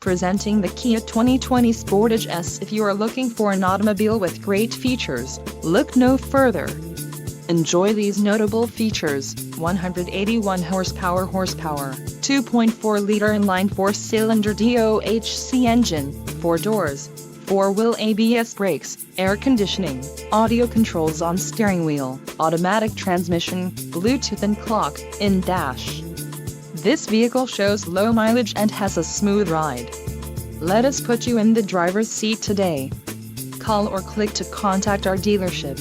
Presenting the Kia 2020 Sportage S. If you are looking for an automobile with great features, look no further. Enjoy these notable features: 181 horsepower, 2.4-liter inline 4-cylinder DOHC engine, 4 doors, 4-wheel ABS brakes, air conditioning, audio controls on steering wheel, automatic transmission, Bluetooth and clock-in dash. This vehicle shows low mileage and has a smooth ride. Let us put you in the driver's seat today. Call or click to contact our dealership.